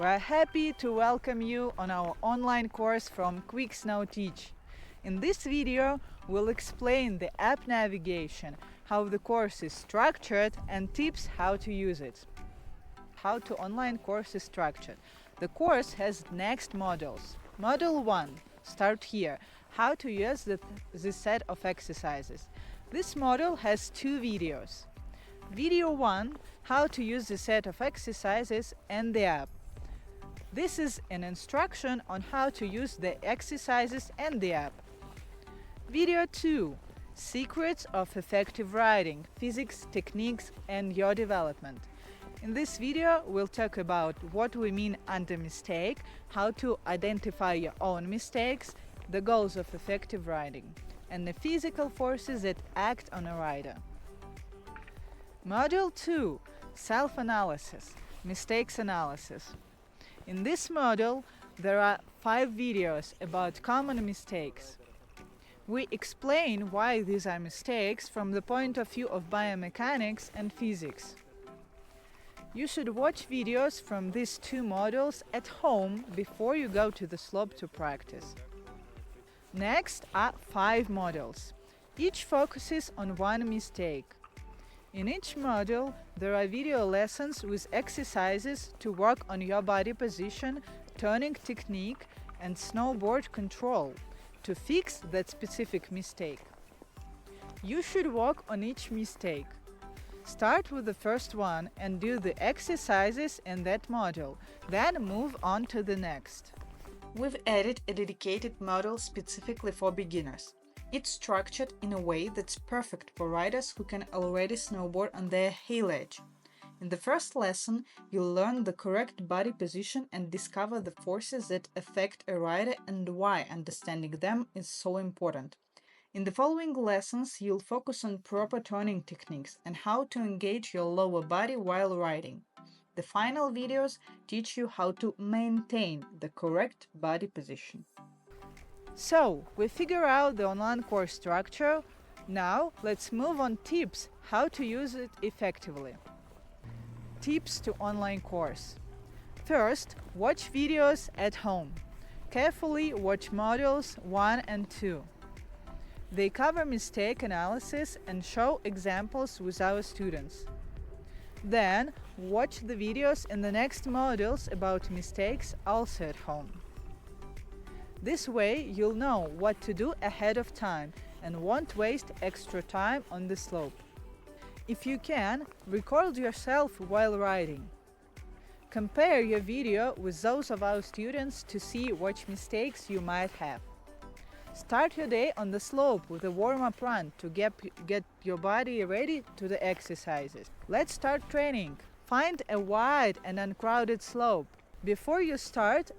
We're happy to welcome you on our online course from QuickSnowTeach. In this video, we'll explain the app navigation, how the course is structured, and tips how to use it. How to online course is structured. The course has next modules. Module 1, start here, how to use this set of exercises. This module has 2 videos. Video 1, how to use the set of exercises and the app. This is an instruction on how to use the exercises and the app. Video 2, secrets of effective writing, physics, techniques, and your development. In this video, we'll talk about what we mean under mistake, how to identify your own mistakes, the goals of effective writing, and the physical forces that act on a writer. Module 2, self-analysis, mistakes analysis. In this module, there are 5 videos about common mistakes. We explain why these are mistakes from the point of view of biomechanics and physics. You should watch videos from these 2 modules at home before you go to the slope to practice. Next are 5 modules. Each focuses on one mistake. In each module, there are video lessons with exercises to work on your body position, turning technique, and snowboard control to fix that specific mistake. You should work on each mistake. Start with the first one and do the exercises in that module, then move on to the next. We've added a dedicated module specifically for beginners. It's structured in a way that's perfect for riders who can already snowboard on their heel edge. In the first lesson, you'll learn the correct body position and discover the forces that affect a rider and why understanding them is so important. In the following lessons, you'll focus on proper turning techniques and how to engage your lower body while riding. The final videos teach you how to maintain the correct body position. So, we figure out the online course structure. Now, let's move on tips how to use it effectively. Tips to online course. First, watch videos at home. Carefully watch modules 1 and 2. They cover mistake analysis and show examples with our students. Then, watch the videos in the next modules about mistakes also at home. This way, you'll know what to do ahead of time and won't waste extra time on the slope. If you can, record yourself while riding. Compare your video with those of our students to see what mistakes you might have. Start your day on the slope with a warm-up run to get your body ready to the exercises. Let's start training. Find a wide and uncrowded slope. Before you start,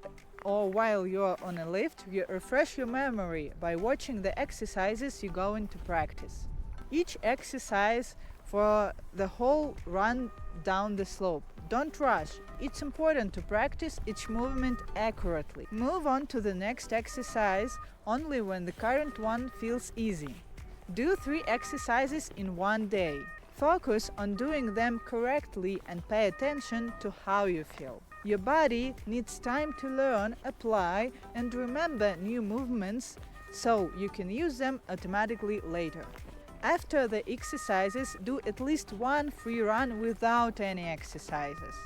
or while you're on a lift, you refresh your memory by watching the exercises you're going to practice. Each exercise for the whole run down the slope. Don't rush. It's important to practice each movement accurately. Move on to the next exercise only when the current one feels easy. Do 3 exercises in one day. Focus on doing them correctly and pay attention to how you feel. Your body needs time to learn, apply, and remember new movements so you can use them automatically later. After the exercises, do at least one free run without any exercises.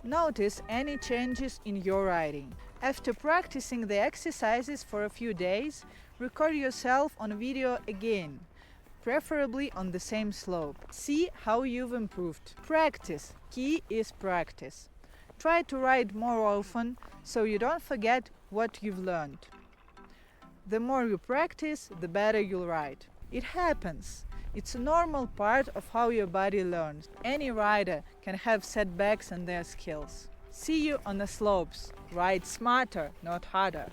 Notice any changes in your riding. After practicing the exercises for a few days, record yourself on video again, preferably on the same slope. See how you've improved. Practice. Key is practice. Try to ride more often so you don't forget what you've learned. The more you practice, the better you'll ride. It happens. It's a normal part of how your body learns. Any rider can have setbacks in their skills. See you on the slopes. Ride smarter, not harder.